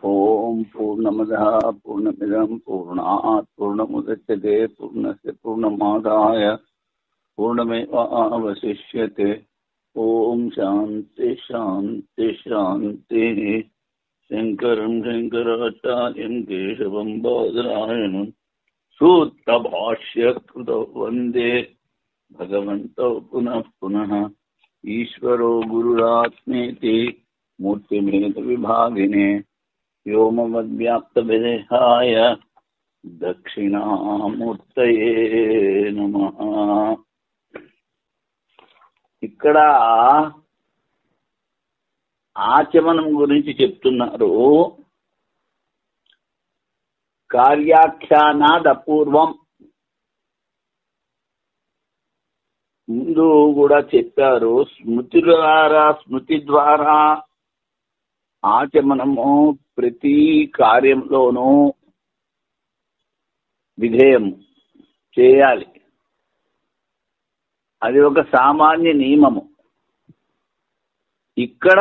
ఓం పూర్ణమదః పూర్ణమిదం పూర్ణాత్ పూర్ణముదచ్యతే పూర్ణస్య పూర్ణమాదాయ పూర్ణమేవావశిష్యతే. ఓం శాంతి శాంతి శాంతి. శంకరం శంకరాచార్యం కేశవం బాదరాయణం సూత్ర భాష్యకృతౌ వందే భగవంతౌ పునః పునః. ఈశ్వరో గురురాత్మేతి మూర్తిమేత విభాగినే వ్యోమవద్వ్యాప్తవిదేహాయ దక్షిణామూర్తయే నమః. ఇక్కడ ఆచమనం గురించి చెప్తున్నారు. కార్యాఖ్యానాద్ అపూర్వం. ముందు కూడా చెప్పారు, స్మృతి ద్వారా ఆచమనము ప్రతి కార్యంలోనూ విధేయం చేయాలి. అది ఒక సామాన్య నియమము. ఇక్కడ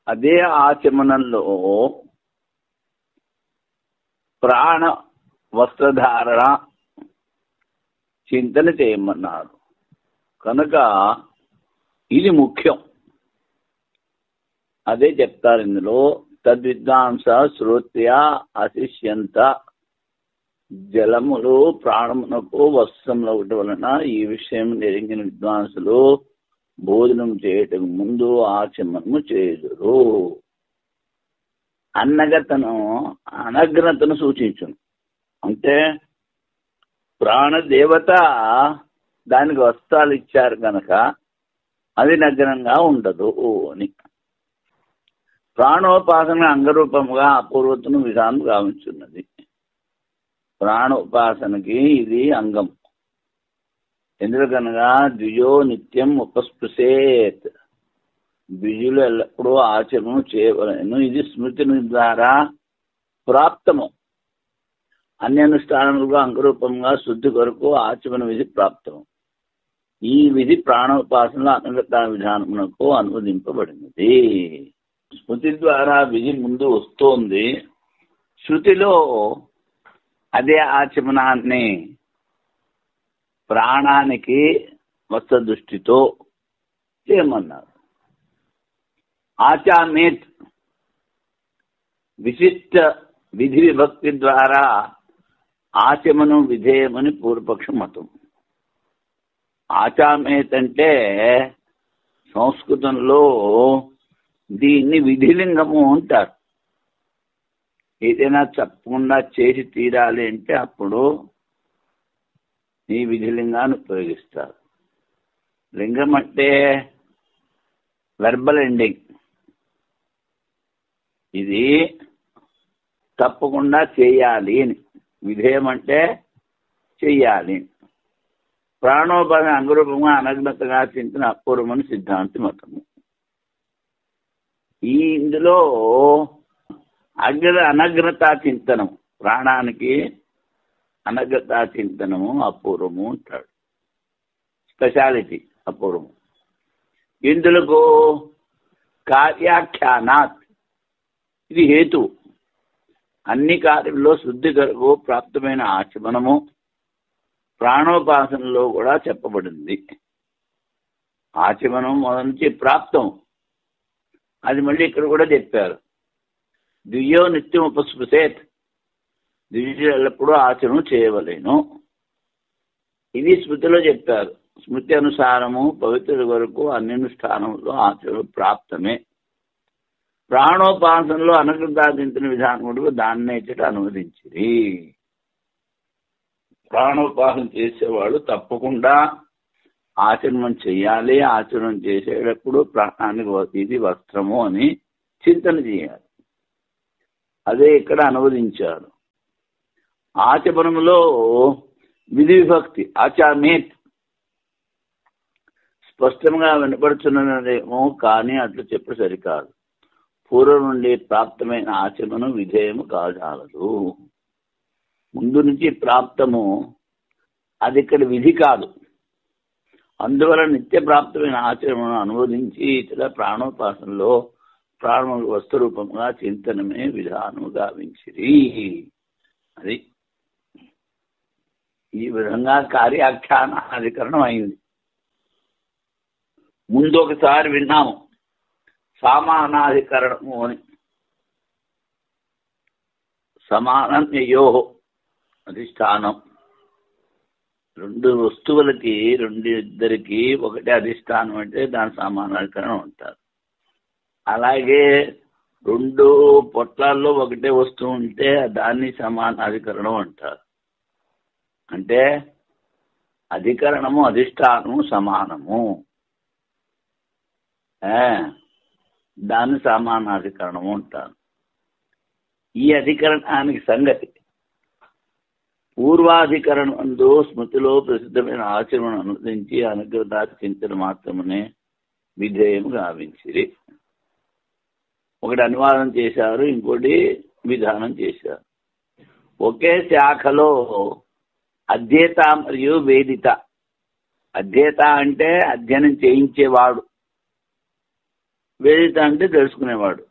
అదే ఆచమనంలో ప్రాణ వస్త్రధారణ చింతన చేయమన్నారు కనుక ఇది ముఖ్యం. అదే చెప్తారు ఇందులో. తద్విద్వాంస శ్రోత్యా అశిష్యంత. జలములు ప్రాణమునకు వస్త్రములు ఒకటి వలన ఈ విషయం ఎరిగిన విద్వాంసులు భోజనం చేయటం ముందు ఆచమనము చేయుదురు. అనగ్నతను సూచించును. అంటే ప్రాణదేవత దానికి వస్త్రాలు ఇచ్చారు కనుక అది నగ్నంగా ఉండదు అని. ప్రాణోపాసన అంగరూపముగా అపూర్వతను విధానం గావించున్నది. ప్రాణోపాసనకి ఇది అంగం. ఎందుకనగా ద్విజో నిత్యం ఉపస్పృశేత్. ద్విజులు ఎల్లప్పుడూ ఆచరణను చేయవలెను. ఇది స్మృతి ద్వారా ప్రాప్తము. అన్యనుష్ఠానములుగా అంగరూపంగా శుద్ధి కొరకు ఆచమన విధి ప్రాప్తము. ఈ విధి ప్రాణోపాసనలో అనగత విధానమునకు అనువదింపబడినది. స్మృతి ద్వారా విధి ముందు వస్తోంది. శృతిలో అదే ఆచమనాన్ని ప్రాణానికి వస్త్ర దృష్టితో చేయమన్నారు. ఆచామేత్ విశిష్ట విధి విభక్తి ద్వారా ఆచమనం విధేయమని పూర్వపక్ష మతం. ఆచామేత్ అంటే సంస్కృతంలో దీన్ని విధిలింగము అంటారు. ఏదైనా తప్పకుండా చేసి తీరాలి అంటే అప్పుడు ఈ విధిలింగాన్ని ఉపయోగిస్తారు. లింగం అంటే వెర్బల్ ఎండింగ్. ఇది తప్పకుండా చేయాలి అని. విధేయం అంటే చెయ్యాలి. ప్రాణోపాసన అంగరూపంగా అనగ్నతగా చింతన అపూర్వమని సిద్ధాంతి మతము. ఇందులో అనగ్నతా చింతనం, ప్రాణానికి అనగ్నతా చింతనము అపూర్వము అంటాడు. స్పెషాలిటీ అపూర్వము. ఇందులకు కార్యాఖ్యానాత్ ఇది హేతు. అన్ని కార్యంలో శుద్ధి కొరకు ప్రాప్తమైన ఆచమనము ప్రాణోపాసనలో కూడా చెప్పబడింది. ఆచమనం మొదటి ప్రాప్తం. అది మళ్ళీ ఇక్కడ కూడా చెప్పారు. ద్విజో నిత్యం ఉపస్పృశేత్. ద్విజులు ఎల్లప్పుడూ ఆచరణ చేయవలేను. ఇది స్మృతిలో చెప్పారు. స్మృతి అనుసారము పవిత్రుల వరకు అన్యనుష్ఠానంలో ఆచరణ ప్రాప్తమే. ప్రాణోపాసనలో అనగ్రతాదించిన విధానముడు దాన్నే అనువదించిరి. ప్రాణోపాసన చేసేవాళ్ళు తప్పకుండా ఆచరణం చెయ్యాలి. ఆచరణ చేసేటప్పుడు ప్రాణానికి ఇది వస్త్రము అని చింతన చేయాలి. అదే ఇక్కడ అనువదించారు. ఆచమనములో విధి విభక్తి ఆచామేత్ స్పష్టంగా వినపడుతున్నదేమో, కానీ అట్లా చెప్పు సరికాదు. పూర్వం నుండి ప్రాప్తమైన ఆచమనం విధేయము కాజాలదు. ముందు నుంచి ప్రాప్తము అది ఇక్కడ విధి కాదు. అందువల్ల నిత్య ప్రాప్తమైన ఆచరణను అనువదించి ఇతర ప్రాణోపాసనలో ప్రాణములు వస్తురూపంగా చింతనమే విధానము గావించిరి. అది ఈ విధంగా కార్యాఖ్యానాధికరణం అయింది. ముందు ఒకసారి విన్నాము సామానాధికరణము అని. సమానమయో అధిష్టానం, రెండు వస్తువులకి ఇద్దరికి ఒకటే అధిష్టానం అంటే దాని సమానాధికరణం అంటారు. అలాగే రెండు పొట్లాల్లో ఒకటే వస్తువు ఉంటే దాన్ని సమానాధికరణం అంటారు. అంటే అధికరణము అధిష్టానము సమానము, దాన్ని సమానాధికరణము అంటారు. ఈ అధికరణానికి సంగతి పూర్వాధికరణం స్మృతిలో ప్రసిద్ధమైన ఆచరణ అనుసరించి అనుగ్రహ చింతన మాత్రమే విధేయము గావించిరి. ఒకటి అనువాదం చేశారు, ఇంకోటి విధానం చేశారు. ఒకే శాఖలో అధ్యేత మరియు వేదిత. అధ్యేత అంటే అధ్యయనం చేయించేవాడు, వేదిత అంటే తెలుసుకునేవాడు.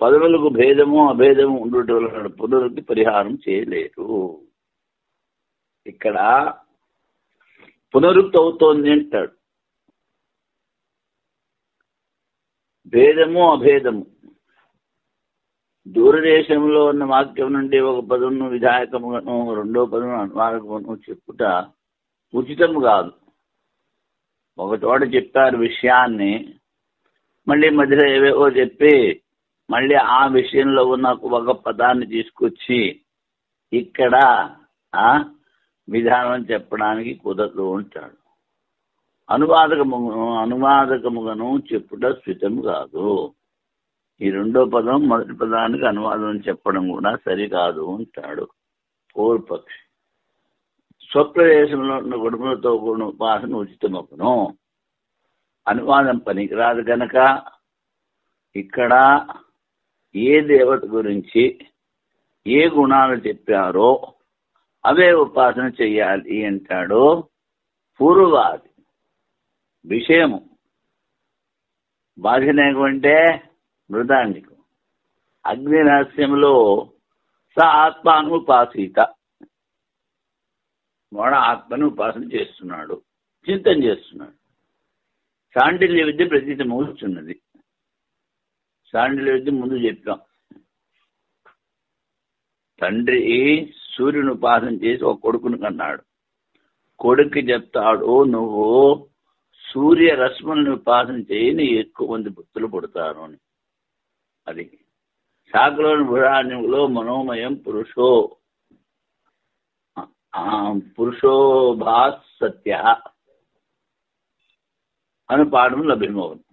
పదవులకు భేదము అభేదము ఉండటం వలన పునరుక్తి పరిహారం చేయలేరు. ఇక్కడ పునరుక్తి అవుతోంది అంటాడు. భేదము అభేదము దూరదేశంలో ఉన్న వాక్యం నుండి ఒక పదమును విధాయకముగాను రెండో పదము అనువాదకమును చెప్పుట ఉచితము కాదు. ఒక చోట చెప్తారు విషయాన్ని, మళ్ళీ మధ్యలో ఏవేవో చెప్పి మళ్ళీ ఆ విషయంలో ఉన్న ఒక పదాన్ని తీసుకొచ్చి ఇక్కడ విధానం చెప్పడానికి కుదరదు అంటాడు. అనువాదకముగాను చెప్పుట స్వితము కాదు. ఈ రెండో పదం మొదటి పదానికి అనువాదం చెప్పడం కూడా సరికాదు అంటాడు పూర్వపక్షి. స్వప్రదేశంలో ఉన్న కుటుంబంతో కూడిన ఉపాసన ఉచితమగును, అనువాదం పనికిరాదు కనుక ఇక్కడ ఏ దేవత గురించి ఏ గుణాలు చెప్పారో అవే ఉపాసన చెయ్యాలి అంటాడు పూర్వవాది. విషయము బాధ్యనేకంటే మృదాంగికం. అగ్ని రహస్యంలో స ఆత్మానుపాసీత, వాడు ఆత్మను ఉపాసన చేస్తున్నాడు, చింతన చేస్తున్నాడు. శాండిల్య విద్య ప్రతీతి మూస్తున్నది. శాండిల్య విద్య ముందు చెప్పాం. తండ్రి సూర్యుని ఉపాసన చేసి ఒక కొడుకుని కన్నాడు. కొడుక్కి చెప్తాడు, నువ్వు సూర్య రశ్ములను ఉపాసన చేయని ఎక్కువ మంది భక్తులు పుడతారు అని. అది శాఖలోని బృహాన్యంలో మనోమయం పురుషోభాత్ సత్య అని పాఠం లభ్యమవుతుంది.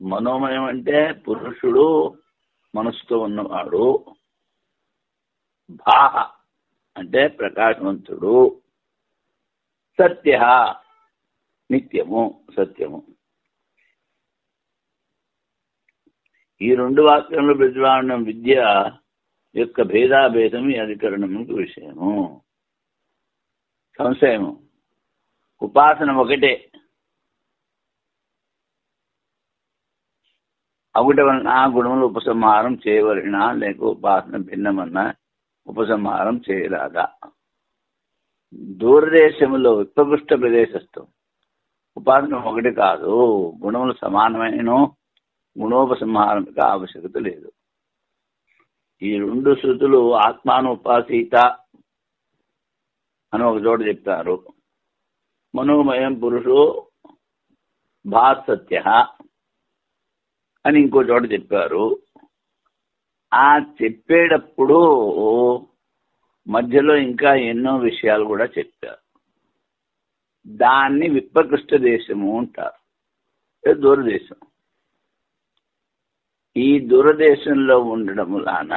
మనోమయం అంటే పురుషుడు, మనసుతో ఉన్నవాడు. భాహ అంటే ప్రకాశవంతుడు. సత్య నిత్యము, సత్యము. ఈ రెండు వాక్యంలో ప్రతిపాదన విద్య యొక్క భేదాభేదం ఈ అధికరణముకు విషయము. సంశయము, ఉపాసన ఒకటే ఒకటి వలన గుణములు ఉపసంహారం చేయవలన లేక ఉపాసన భిన్నమన్న ఉపసంహారం చేయరాదా? దూరదేశములో విప్రకృష్ట ప్రదేశస్థం ఉపాసన ఒకటి కాదు, గుణములు సమానమైన గుణోపసంహారంకి ఆవశ్యకత లేదు. ఈ రెండు శృతులు ఆత్మానుపాసీత అని ఒక చోట చెప్తారు, మనోమయం పురుషో భాత్ సత్య అని ఇంకో చోట చెప్పారు. ఆ చెప్పేటప్పుడు మధ్యలో ఇంకా ఎన్నో విషయాలు కూడా చెప్పారు. దాన్ని విప్రకృష్ట దేశము అంటారు, దూరదేశం. ఈ దూరదేశంలో ఉండడం వలన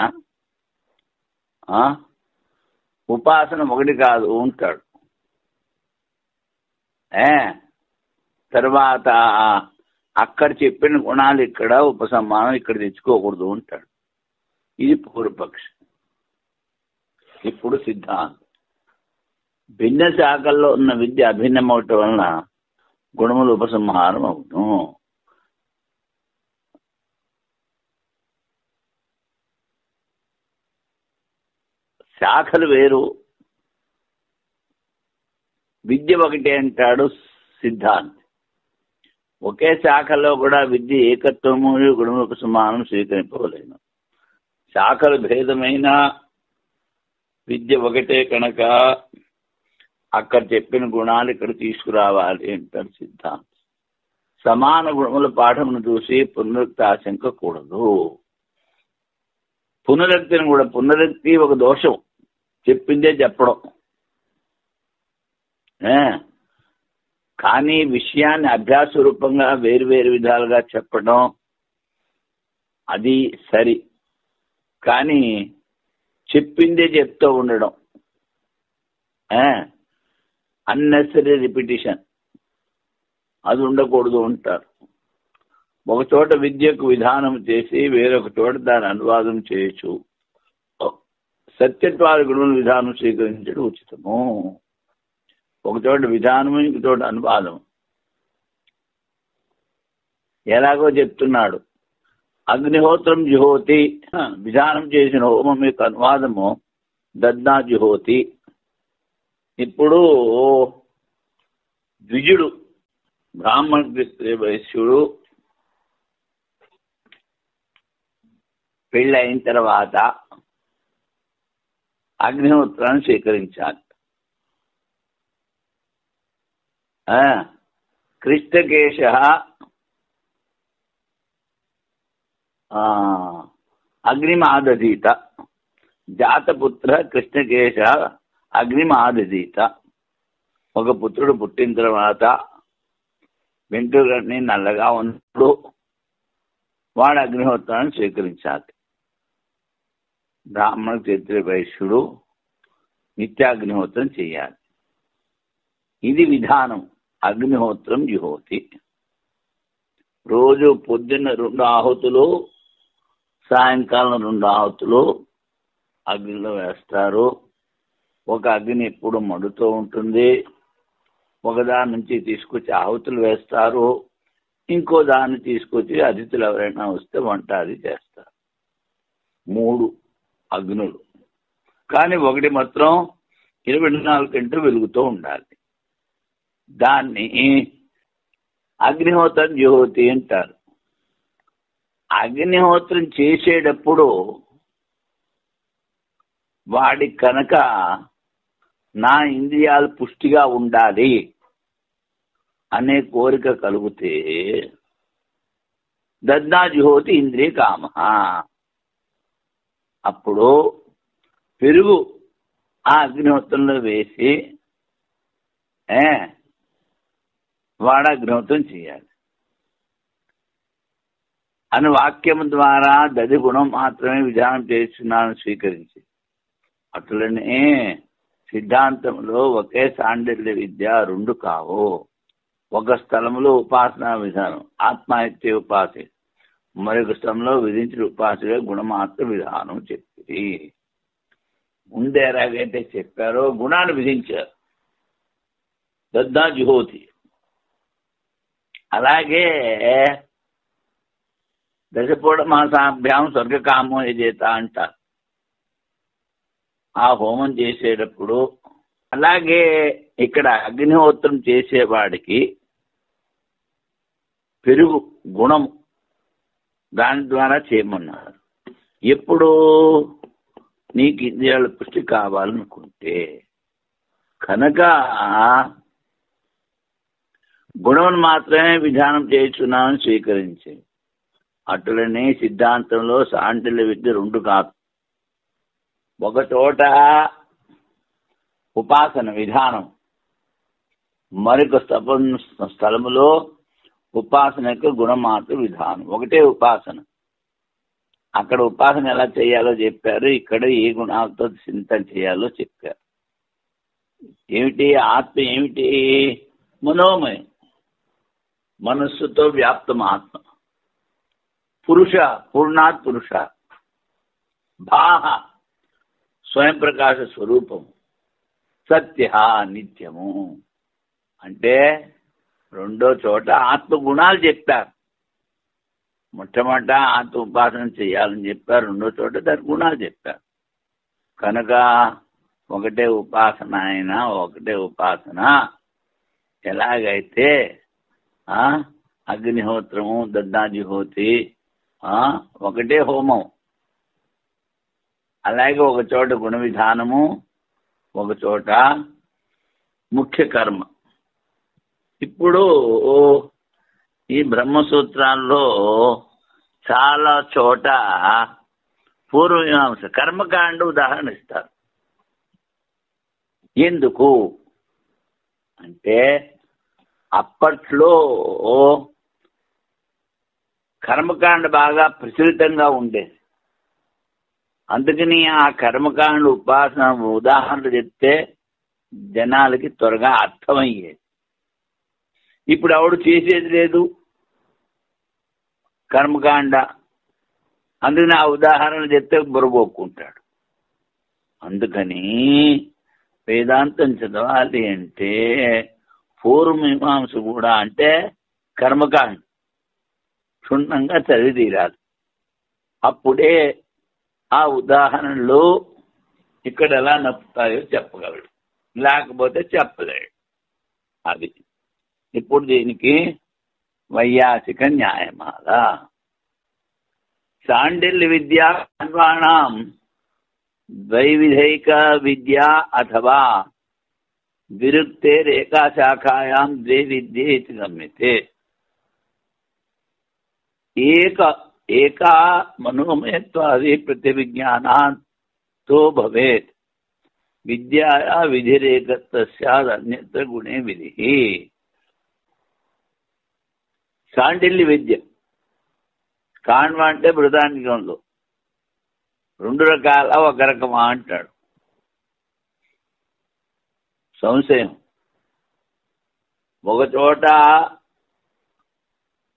ఉపాసన ఒకటి కాదు అంటాడు. తర్వాత అక్కడ చెప్పిన గుణాలు ఇక్కడ ఉపసంహారం ఇక్కడ తెచ్చుకోకూడదు అంటాడు. ఇది పూర్వపక్షం. ఇప్పుడు సిద్ధాంతం. భిన్న శాఖల్లో ఉన్న విద్య అభిన్నమవటం వలన గుణములు ఉపసంహారం అవును. శాఖలు వేరు, విద్య ఒకటే అంటాడు సిద్ధాంతి. ఒకే శాఖలో కూడా విద్య ఏకత్వము గుణములకు సమానం స్వీకరింపవలేను. శాఖలు భేదమైన విద్య ఒకటే కనుక అక్కడ చెప్పిన గుణాలు ఇక్కడ తీసుకురావాలి అంటారు సిద్ధాంతి. సమాన గుణముల పాఠమును చూసి పునరుక్తి ఆశంక కూడదు. పునరుక్తిని కూడా, పునరుక్తి ఒక దోషం, చెప్పిందే చెప్పడం. కానీ విషయాన్ని అభ్యాస రూపంగా వేరు వేరు విధాలుగా చెప్పడం అది సరి. కానీ చెప్పిందే చెప్తూ ఉండడం, అన్నెసరీ రిపిటిషన్, అది ఉండకూడదు అంటారు. ఒక చోట విద్యకు విధానం చేసి వేరొక చోట దాని అనువాదం చేయొచ్చు. సత్యత్వాల గుణముల విధానం స్వీకరించడం ఉచితము. ఒక చోట విధానము, ఇంక చోట అనువాదం. ఎలాగో చెప్తున్నాడు. అగ్నిహోత్రం జుహోతి, విధానం చేసిన హోమం యొక్క అనువాదము దద్నా జుహోతి. ఇప్పుడు ద్విజుడు, బ్రాహ్మణ వైశ్యుడు పెళ్ళి అయిన తర్వాత అగ్నిహోత్రాన్ని స్వీకరించాలి. కృష్ణకేశ అగ్నిమాదధీత, జాతపుత్ర కృష్ణకేశ అగ్నిమాదధీత. ఒక పుత్రుడు పుట్టిన తర్వాత వెంట్రుకని నల్లగా ఉన్నప్పుడు వాడు అగ్నిహోత్రాన్ని స్వీకరించాలి. బ్రాహ్మణ క్షత్రియ వైశ్యుడు నిత్యాగ్నిహోత్రం చేయాలి. ఇది విధానం. అగ్నిహోత్రం జుహోతి. రోజు పొద్దున్న 2 ఆహుతులు, సాయంకాలం 2 ఆహుతులు అగ్నిలో వేస్తారు. ఒక అగ్ని ఎప్పుడు మండుతూ ఉంటుంది. ఒకదాని నుంచి తీసుకొచ్చి ఆహుతులు వేస్తారు, ఇంకో దాన్ని తీసుకొచ్చి అతిథులు ఎవరైనా వస్తే వంట అది చేస్తారు. 3 అగ్నులు, కానీ ఒకటి మాత్రం 24 గంటలు వెలుగుతూ ఉండాలి. దాన్ని అగ్నిహోత్రం జ్యోతి అంటారు. అగ్నిహోత్రం చేసేటప్పుడు వాడి కనుక నా ఇంద్రియాలు పుష్టిగా ఉండాలి అనే కోరిక కలిగితే దద్నా జుహోతి ఇంద్రియ కామ. అప్పుడు పెరుగు ఆ అగ్నిహోత్రంలో వేసి వాడు అగ్నిహోత్రం చేయాలి అని వాక్యం ద్వారా దది గుణం మాత్రమే విధానం చేస్తున్నాను స్వీకరించి. అట్లనే సిద్ధాంతంలో ఒకే సాండిల్య విద్య 2 కావు. ఒక స్థలంలో ఉపాసనా విధానం ఆత్మాహిత్య ఉపాసన, మరొక స్థలంలో విధించిన ఉపాసన గుణమాత్ర విధానం చెప్పి ముందు ఎలాగైతే చెప్పారో గుణాన్ని విధించారు. దద్దా జుహోతి. అలాగే దశపూడ మాసాభ్యాం స్వర్గకామో యజేత అంటారు ఆ హోమం చేసేటప్పుడు. అలాగే ఇక్కడ అగ్నిహోత్రం చేసేవాడికి పెరుగు గుణం దాని ద్వారా చేయమన్నారు. ఎప్పుడు నీకు ఇంద్రియాల పుష్టి కావాలనుకుంటే కనుక గుణం మాత్రమే విధానం చేస్తున్నామని స్వీకరించి. అట్లనే సిద్ధాంతంలో సాండిల్య విద్య 2 కాదు. ఒక చోట ఉపాసన విధానం, మరొక స్థలములో ఉపాసన యొక్క గుణమాత్ర విధానం. ఒకటే ఉపాసన. అక్కడ ఉపాసన ఎలా చేయాలో చెప్పారు, ఇక్కడ ఏ గుణాలతో చింతన చేయాలో చెప్పారు. ఏమిటి ఆత్మ? ఏమిటి? మనోమయం, మనస్సుతో వ్యాప్తం ఆత్మ. పురుష, పూర్ణాత్ పురుష. భాహ, స్వయం ప్రకాశ స్వరూపం. సత్య, నిత్యము. అంటే 2వ చోట ఆత్మగుణాలు చెప్పారు. మొట్టమొదట ఆత్మ ఉపాసన చేయాలని చెప్పారు, 2వ చోట దాని గుణాలు చెప్పారు. కనుక ఒకటే ఉపాసన అయినా ఒకటే ఉపాసన. ఎలాగైతే అగ్నిహోత్రము దద్దాజిహోతి ఒకటే హోమం, అలాగే ఒక చోట గుణ విధానము, ఒక చోట ముఖ్య కర్మ. ఇప్పుడు ఈ బ్రహ్మసూత్రాల్లో చాలా చోట పూర్వమీమాంస కర్మకాండ ఉదాహరణ ఇస్తారు. ఎందుకు అంటే అప్పట్లో కర్మకాండ బాగా ప్రచురితంగా ఉండేది. అందుకని ఆ కర్మకాండ ఉపాసన ఉదాహరణలు చెప్తే జనాలకి త్వరగా అర్థమయ్యేది. ఇప్పుడు ఆవిడ చేసేది లేదు కర్మకాండ, అందుకని ఆ ఉదాహరణలు చెప్తే బుర్రగొక్కుంటాడు. అందుకని వేదాంతం చదవాలి అంటే పూర్వమీమాంస కూడా అంటే కర్మకాండ క్షుణ్ణంగా చదివి తీరాలి. అప్పుడే ఆ ఉదాహరణలు ఇక్కడ ఎలా నప్పుతాయో చెప్పగలడు, లేకపోతే చెప్పలేడు. అది ఇప్పుడు దీనికి వైయాసిక న్యాయమాల. శాండిల్య విద్యా అన్వాణం ద్వైవిధైక విద్యా అథవా విరుక్తేరేకాశాఖాయాం ద్వే విద్యే ఇతి గమ్యతే. ఏకా మనోమయత్వాది ప్రతివిజ్ఞానాతో భవేత్ విద్యాయా విధిరేకత్వ స్యాద్ అన్యత్ర గుణే విధి. శాండిల్య విద్య కాణ్వ అంటే బృహదారణ్యకంలో 2 రకాల ఒక రకమా అంటాడు. సంశయం. ఒక చోట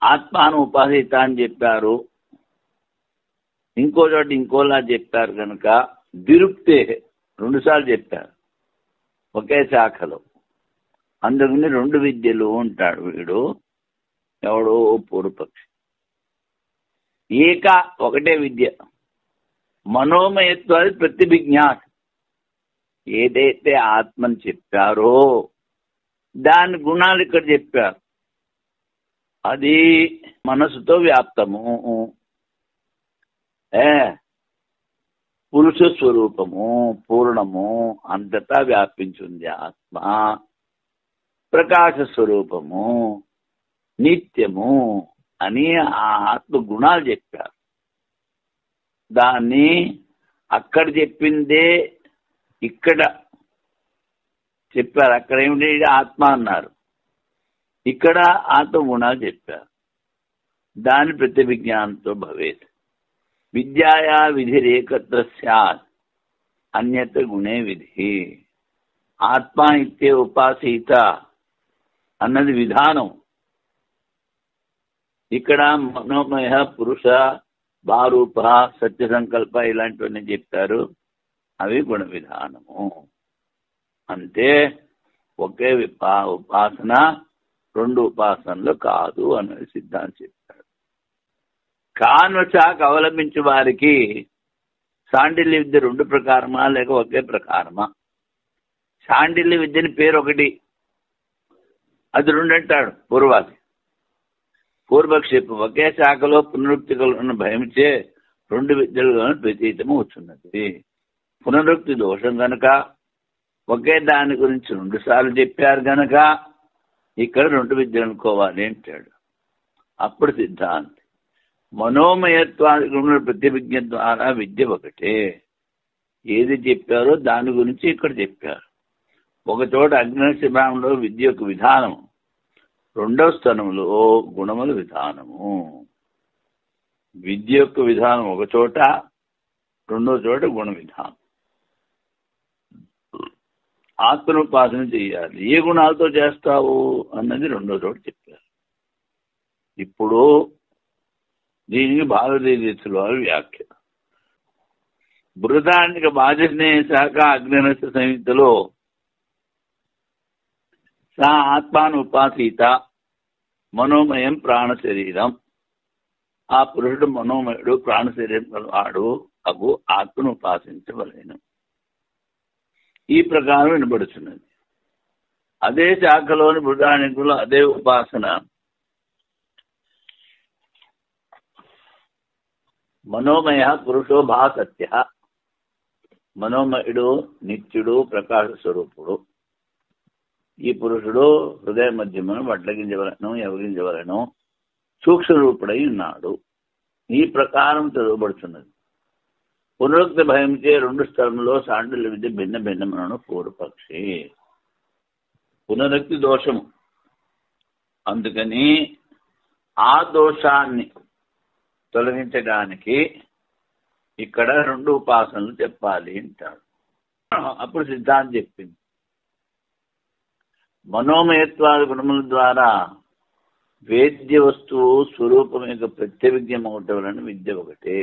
ఆత్మాను ఉపాసిత అని చెప్పారు, ఇంకో చోట ఇంకోలా చెప్పారు. కనుక దిరుక్తే 2 సార్లు చెప్పారు ఒకే శాఖలో. అందుకని 2 విద్యలు ఉంటాడు వీడు, ఎవడో పూర్వపక్షి. ఒకటే విద్య మనోమయత్వాది ప్రతిభిజ్ఞాత్. ఏదైతే ఆత్మని చెప్పారో దాని గుణాలు ఇక్కడ చెప్పారు. అది మనసుతో వ్యాప్తము, పురుష స్వరూపము, పూర్ణము, అంతటా వ్యాపించింది ఆత్మ. ప్రకాశ స్వరూపము, నిత్యము అని ఆ ఆత్మ గుణాలు చెప్పారు. దాన్ని అక్కడ చెప్పిందే ఇక్కడ చెప్పారు. అక్కడ ఏమిటి ఆత్మ అన్నారు, ఇక్కడ ఆత్మ గుణాలు చెప్పారు. దాని ప్రతివిజ్ఞానంతో భవేత్ విద్యాయా విధిరేకత్వ స్యాత్ అన్యత్ర గుణే విధి. ఆత్మ ఇత్యే ఉపాసీత అన్నది విధానం. ఇక్కడ మనోమయ, పురుష, భారూప, సత్య సంకల్ప ఇలాంటివన్నీ చెప్పారు. అవి గుణ విధానము. అంటే ఒకే ఉపాసన 2 ఉపాసనలు కాదు అనేది సిద్ధాంతం చెప్పారు. కాన్వశాఖ అవలంబించే వారికి శాండిల్య విద్య 2 ప్రకారమా లేక ఒకే ప్రకారమా? శాండిల్య విద్యని పేరు ఒకటి, అది 2 అంటాడు పూర్వాది. పూర్వపక్షి ఒకే శాఖలో పునరుక్తి కలుగున్న భయమిచ్చే 2 విద్యలుగా ప్రతీతము వచ్చున్నది. పునరుక్తి దోషం కనుక ఒకే దాని గురించి 2 సార్లు చెప్పారు కనుక ఇక్కడ 2 విద్యలు అనుకోవాలి అంటాడు. అప్పుడు సిద్ధాంతి మనోమయత్వాది ప్రతివిజ్ఞ ద్వారా విద్య ఒకటే. ఏది చెప్పారో దాని గురించి ఇక్కడ చెప్పారు. ఒక చోట అగ్నిశిబ్రాంలో విద్య యొక్క విధానం, 2వ స్థానంలో గుణముల విధానము. విద్య యొక్క విధానం ఒక చోట, 2వ చోట గుణ విధానం. ఆత్మోపాసన చేయాలి. ఏ గుణాలతో చేస్తావు అన్నది 2వ చోట చెప్పారు. ఇప్పుడు దీనికి భారతీయ వారి వ్యాఖ్య. బృహదారణ్యక బాజస్నేహ శాఖ అగ్నిరస్య సంయుక్తలో సా ఆత్మాను ఉపాసీత మనోమయం ప్రాణ శరీరం. ఆ పురుషుడు మనోమయుడు ప్రాణ శరీరం వాడు అగు ఆత్మను ఉపాసించవలేను. ఈ ప్రకారం వినబడుతున్నది. అదే శాఖలోని బృహదానికులు అదే ఉపాసన మనోమయ పురుషో భాసత్య, మనోమయుడు నిత్యుడు ప్రకాశ స్వరూపుడు. ఈ పురుషుడు హృదయ మధ్యమును వడ్లగించవలను ఎవగించవలను సూక్ష్మ రూపుడై ఉన్నాడు. ఈ ప్రకారం చదవబడుతున్నది. పునరుక్తి భయంచే 2 స్థలంలో సాండిల్య విద్య భిన్న భిన్నములను పూర్వపక్షి. పునరుక్తి దోషము, అందుకని ఆ దోషాన్ని తొలగించడానికి ఇక్కడ 2 ఉపాసనలు చెప్పాలి అంటాడు. అప్పుడు సిద్ధాంతం చెప్పింది మనోమయత్వాది గుణముల ద్వారా వేద్య వస్తువు స్వరూపం యొక్క ప్రత్యవిజ్ఞం ఒకటి వలన విద్య ఒకటే.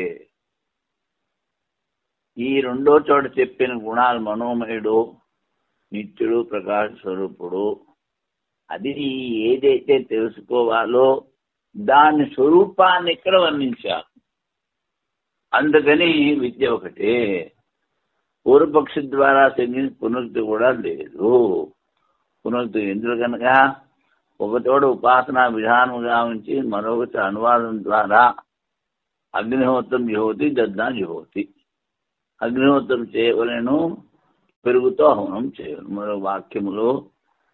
ఈ 2వ చోట చెప్పిన గుణాలు మనోమయుడు నిత్యుడు ప్రకాశ స్వరూపుడు, అది ఏదైతే తెలుసుకోవాలో దాని స్వరూపాన్ని ఇక్కడ వర్ణించారు. అందుకని విద్య ఒకటే. పూర్వపక్షి ద్వారా సంగించిన పునరుక్తి కూడా లేదు. పునరుక్తి ఎందుకు కనుక ఒకతోడు ఉపాసనా విధానముగా ఉంచి మరొకటి అనువాదం ద్వారా అగ్నిహోత్రం జ్యోతి దద్దా జ్యోతి, అగ్నిహోత్రం చేయవలను పెరుగుతో హవనం చేయను, మరో వాక్యములు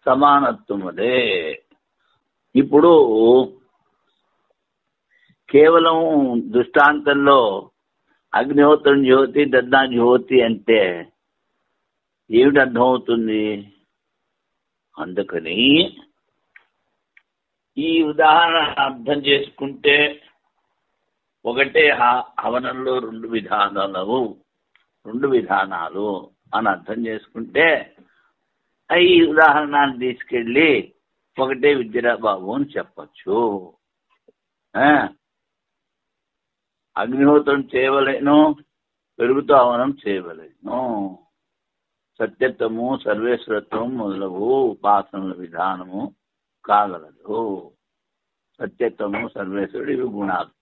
సమానత్వం అదే. ఇప్పుడు కేవలం దృష్టాంతంలో అగ్నిహోత్రం జ్యోతి దద్దా జ్యోతి అంటే ఏమిటి అర్థమవుతుంది? అందుకని ఈ ఉదాహరణ అర్థం చేసుకుంటే ఒకటే హవనంలో 2 విధానాలు అని అర్థం చేసుకుంటే ఈ ఉదాహరణాన్ని తీసుకెళ్ళి ఒకటే విద్యరా బాబు అని చెప్పచ్చు. అగ్నిహోత్రం చేయవలేను, పెరుగుతూ హవనం చేయవలేను, సత్యత్వము సర్వేశ్వరత్వం మొదలగు ఉపాసనల విధానము కాగలదు. సత్యత్వము సర్వేశ్వరుడు ఇవి గుణాలు.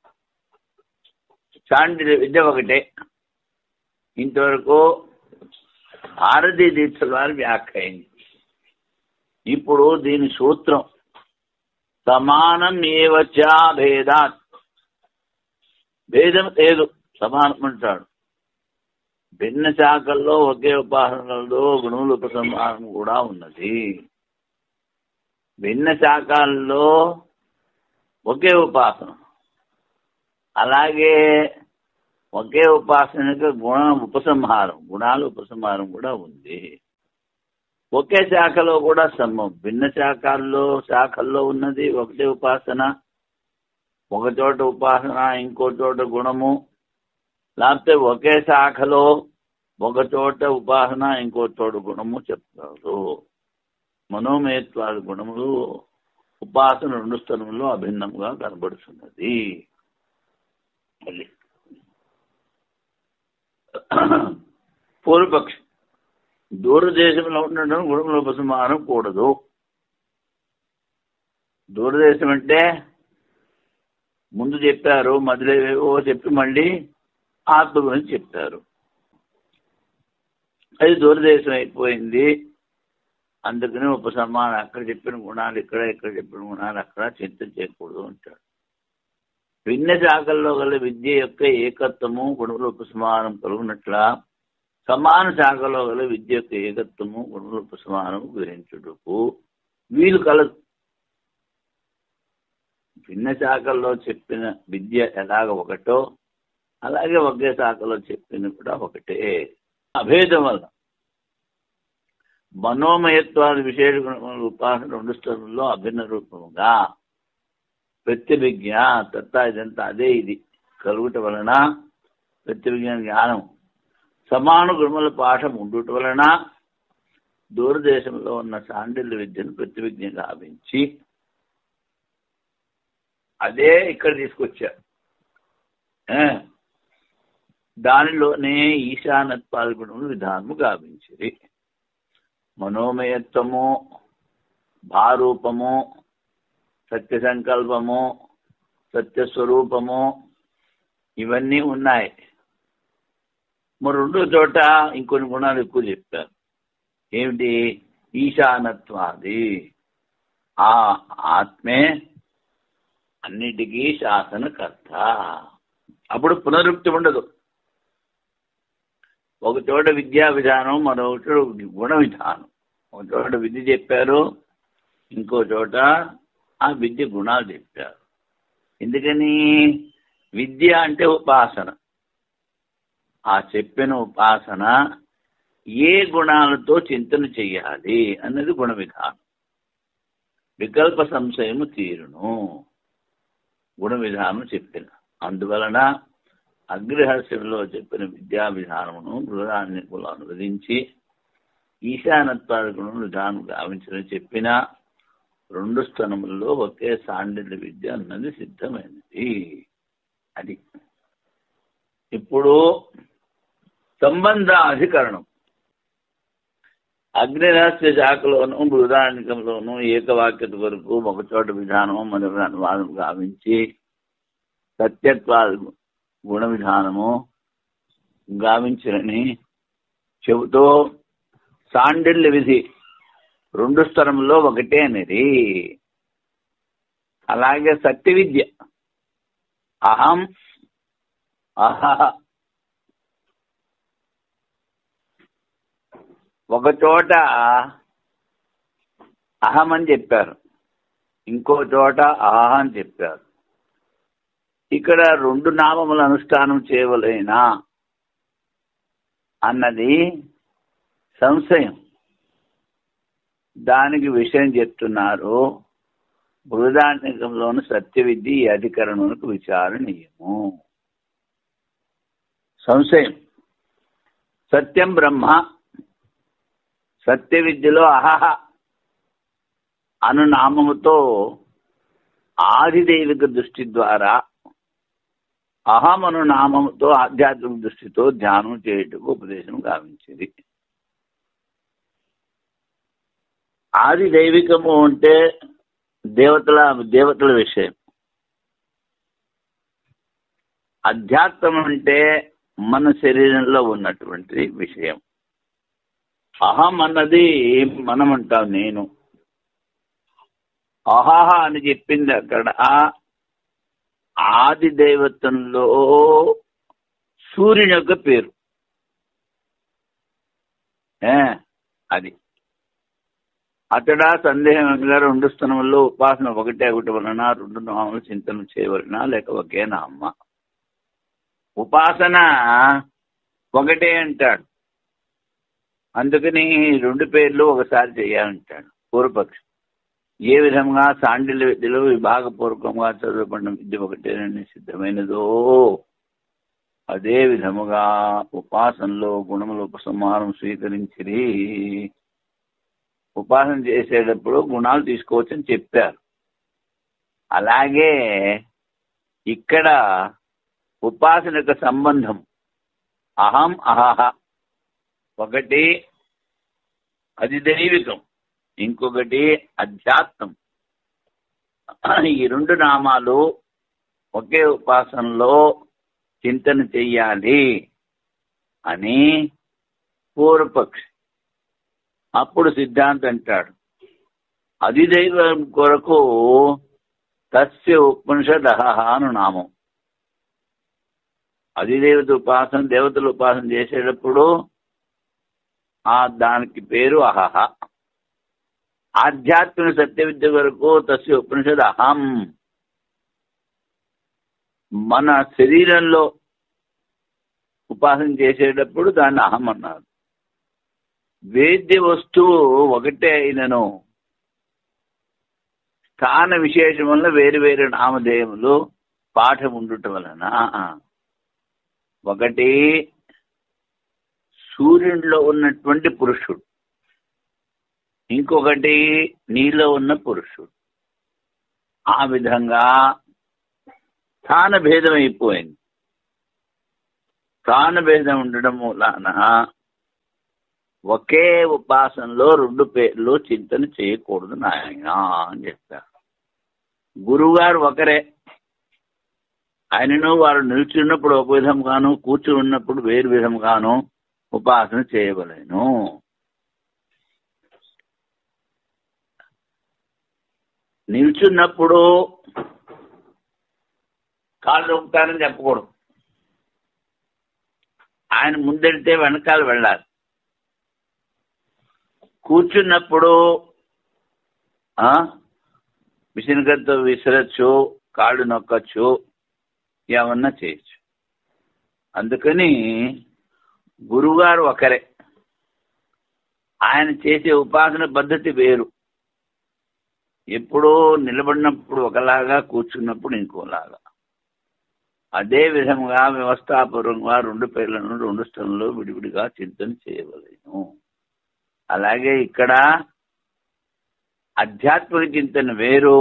చాండిల్య విద్య ఒకటే. ఇంతవరకు భారతీ దీక్షల వారి వ్యాఖ్య అయింది. ఇప్పుడు దీని సూత్రం సమానం ఏవచా భేదాత్, భేదం లేదు, సమానం అంటాడు. భిన్న శాఖల్లో ఒకే ఉపాసనలో గుణముల ఉపసంహారం కూడా ఉన్నది. భిన్న శాఖల్లో ఒకే ఉపాసన, అలాగే ఒకే ఉపాసనకు గుణాల ఉపసంహారం కూడా ఉంది. ఒకే శాఖలో కూడా భిన్న శాఖల్లో ఉన్నది ఒకటే ఉపాసన. ఒక చోట ఉపాసన ఇంకో చోట గుణము, లేకపోతే ఒకే శాఖలో ఒక చోట ఉపాసన ఇంకో చోట గుణము చెప్తారు. మనోమయత్వాది గుణములు ఉపాసన 2 స్థలంలో అభిన్నంగా కనబడుతున్నది. పూర్వపక్షం దూరదేశంలో ఉండడం గుణముల ఉపసంహారం కూడదు. దూరదేశం అంటే ముందు చెప్పారు, మధ్యలో చెప్పి మళ్ళీ ఆత్మ గురించి చెప్తారు. అది దూరదేశం అయిపోయింది. అందుకని ఉపసంహారం అక్కడ చెప్పిన గుణాలు ఇక్కడ చెప్పిన గుణాలు అక్కడ చింతన చేయకూడదు అంటాడు. భిన్న శాఖల్లో గల విద్య యొక్క ఏకత్వము గుణముల ఉపసంహారం కలుగునట్ల సమాన శాఖలో గల విద్య యొక్క ఏకత్వము గుణముల ఉపసంహారం గ్రహించుటకు వీలు కలదు. భిన్న శాఖల్లో చెప్పిన విద్య ఎలాగ ఒకటో అలాగే ఒకే శాఖలో చెప్పిన కూడా ఒకటే. అభేదం వల్ల మనోమయత్వాది విశేష గుణముల ఉపాసన 2 స్థలంలో అభిన్న రూపముగా ప్రత్యభిజ్ఞ తత్తా ఇదంతా అదే ఇది కలుగుట వలన ప్రత్యభిజ్ఞ జ్ఞానం సమాన గుణముల పాఠం ఉండుట వలన దూరదేశంలో ఉన్న సాండిల్య విద్యను ప్రత్యభిజ్ఞ గావించి అదే ఇక్కడ తీసుకొచ్చారు. దానిలోనే ఈశానత్వాది గుణములు విధానము గావించిరి. మనోమయత్వము, భారూపము, సత్య సంకల్పము, సత్యస్వరూపము ఇవన్నీ ఉన్నాయి. మరి 2వ చోట ఇంకొన్ని గుణాలు ఎక్కువ చెప్పారు. ఏమిటి? ఈశానత్వాది. ఆ ఆత్మే అన్నిటికీ శాసనకర్త. అప్పుడు పునరుక్తి ఉండదు. ఒక చోట విద్యా విధానం, మరొక చోట గుణ విధానం. ఒక చోట విద్య చెప్పారు, ఇంకో చోట ఆ విద్య గుణాలు చెప్పారు. ఎందుకని? విద్య అంటే ఉపాసన. ఆ చెప్పిన ఉపాసన ఏ గుణాలతో చింతన చెయ్యాలి అన్నది గుణ విధానం. వికల్ప సంశయము తీరును గుణ విధానం చెప్పిన. అందువలన అగ్రహస్యంలో చెప్పిన విద్యా విధానమును బృహదారణ్యకులు అనువదించి ఈశానత్వాది విధానం గావించిన చెప్పిన 2 స్థనములలో ఒకే సాండిల్య విద్య అన్నది సిద్ధమైనది. అది ఇప్పుడు సంబంధాధికరణం. అగ్నిరహస్య శాఖలోను బృహదారణ్యకంలోను ఏకవాక్యత వరకు ఒకచోట విధానము మరొక అనువాదం గావించి సత్యత్వాది గుణ విధానము గావించినని చెబుతూ సాండిల్య విధి 2 స్థలంలో ఒకటే అనేది. అలాగే సత్య విద్య అహం అహహ ఒకచోట అహం అని చెప్పారు, ఇంకో చోట అహహ అని చెప్పారు. ఇక్కడ 2 నామముల అనుష్ఠానం చేయవలేనా అన్నది సంశయం. దానికి విషయం చెప్తున్నారు. బృహదారణ్యకంలోని సత్య విద్య ఈ అధికరణకు విచారణీయము. సంశయం. సత్యం బ్రహ్మ. సత్య విద్యలో అహహ అను నామముతో ఆదిదైవిక దృష్టి ద్వారా, అహం అను నామముతో ఆధ్యాత్మిక దృష్టితో ధ్యానం చేయుటకు ఉపదేశం గావించింది. ఆది దైవికము అంటే దేవతల విషయం. అధ్యాత్మం అంటే మన శరీరంలో ఉన్నటువంటి విషయం. అహం అన్నది మనం అంటాం, నేను. అహహ అని చెప్పింది అక్కడ ఆది దైవత్వంలో సూర్యుని యొక్క పేరు. అది అతడా సందేహం 2 స్థానంలో ఉపాసన ఒకటే వలన 2 నామములు చింతన చేయవలన లేక ఒకే నామ? ఉపాసన ఒకటే అంటాడు, అందుకని 2 పేర్లు ఒకసారి చేయాలంటాడు పూర్వపక్షం. ఏ విధంగా సాండిల్య విద్యలో విభాగపూర్వకంగా చదువుకున్న విద్య ఒకటేనని సిద్ధమైనదో అదే విధముగా ఉపాసనలో గుణముల ఉపసంహారం స్వీకరించి ఉపాసన చేసేటప్పుడు గుణాలు తీసుకోవచ్చని చెప్పారు. అలాగే ఇక్కడ ఉపాసన యొక్క సంబంధం అహం అహహ ఒకటి అధిదైవికం, ఇంకొకటి అధ్యాత్మం. ఈ 2 నామాలు ఒకే ఉపాసనలో చింతన చెయ్యాలి అని పూర్వపక్షి. అప్పుడు సిద్ధాంతం అంటాడు, అధిదైవం కొరకు తస్య ఉపనిషదః అను నామం. అధిదేవత ఉపాసన, దేవతల ఉపాసన చేసేటప్పుడు దానికి పేరు అహహ. ఆధ్యాత్మిక సత్య విద్య వరకు తస్య ఉపనిషద్ అహం. మన శరీరంలో ఉపాసన చేసేటప్పుడు దాన్ని అహం అన్నారు. వేద్య వస్తువు ఒకటే అయినను స్థాన విశేషం వల్ల వేరు వేరు నామధేయములు పాఠం ఉండటం వలన ఒకటి సూర్యుడిలో ఉన్నటువంటి పురుషుడు, ఇంకొకటి నీలో ఉన్న పురుషుడు. ఆ విధంగా స్థాన భేదం అయిపోయింది. స్థాన భేదం ఉండడం మూలాన ఒకే ఉపాసనలో 2 పేర్లు చింతన చేయకూడదు నాయన అని చెప్పారు. గురువుగారు ఒకరే, ఆయనను వారు నిల్చున్నప్పుడు ఒక విధంగాను, కూర్చుని ఉన్నప్పుడు వేరు విధంగాను ఉపాసన చేయవలేను. నిల్చున్నప్పుడు కాళ్ళు నొక్కుతారని చెప్పకూడదు. ఆయన ముందెడితే వెనకాల వెళ్ళాలి. కూర్చున్నప్పుడు మిషన్గతో విసరచ్చు, కాళ్ళు నొక్కచ్చు, ఏమన్నా చేయొచ్చు. అందుకని గురువుగారు ఒకరే, ఆయన చేసే ఉపాసన పద్ధతి వేరు. ఎప్పుడో నిలబడినప్పుడు ఒకలాగా, కూర్చున్నప్పుడు ఇంకోలాగా. అదే విధంగా వ్యవస్థాపూర్వంగా 2 పేర్లను 2 స్థలంలో విడివిడిగా చింతన చేయవలేను. అలాగే ఇక్కడ ఆధ్యాత్మిక చింతన వేరు,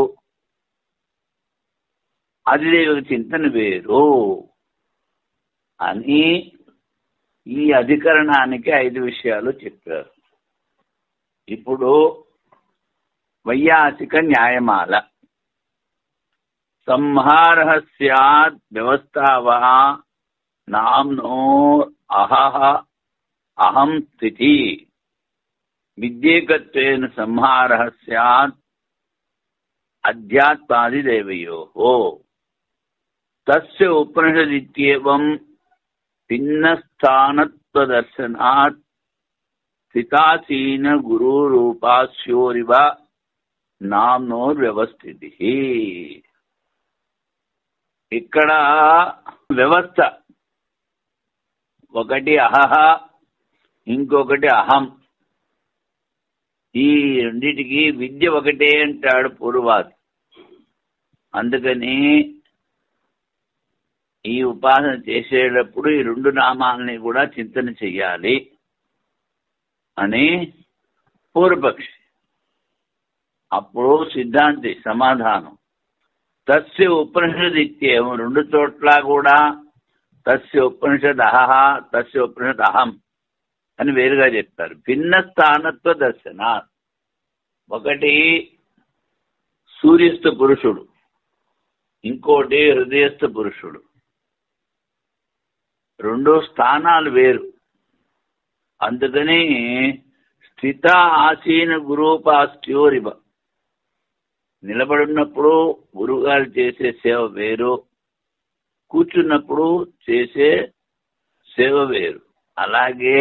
అధిదైవిక చింతన వేరు అని ఈ అధికరణానికి 5 విషయాలు చెప్పారు. ఇప్పుడు వైయాసిక న్యాయమాల. సంహార స్యాత్ వ్యవస్థావః నామ్నో అహః అహం స్థితి విద్యేకత్వేన సంహార స్యాత్ అధ్యాత్మాదిదేవయోః తస్య ఉపనిషదిత్యేవం భిన్నస్థానత్వదర్శనాత్ స్థితాసీన గురురూపాస్యోరివ నామ్నోర్వ్యవస్థితి. ఇక్కడ వ్యవస్థ ఒకటి అహహ, ఇంకొకటి అహం. ఈ రెండిటికి విద్య ఒకటే అంటాడు పూర్వాది. అందుకని ఈ ఉపాసన చేసేటప్పుడు ఈ 2 నామాలని కూడా చింతన చెయ్యాలి అని పూర్వపక్షి. అప్పుడు సిద్ధాంతి సమాధానం, తస్య ఉపనిషదిత్యేవం, 2 చోట్ల కూడా తస్య ఉపనిషద్ అహహ, తస్య ఉపనిషద్ అహం అని వేరుగా చెప్తారు. భిన్న స్థానత్వ దర్శన. ఒకటి సూర్యస్థ పురుషుడు, ఇంకోటి హృదయస్థ పురుషుడు. 2 స్థానాలు వేరు. అందుకని స్థిత ఆసీన గురూపాస్ట్యోరివ, నిలబడినప్పుడు గురువుగారు చేసే సేవ వేరు, కూర్చున్నప్పుడు చేసే సేవ వేరు. అలాగే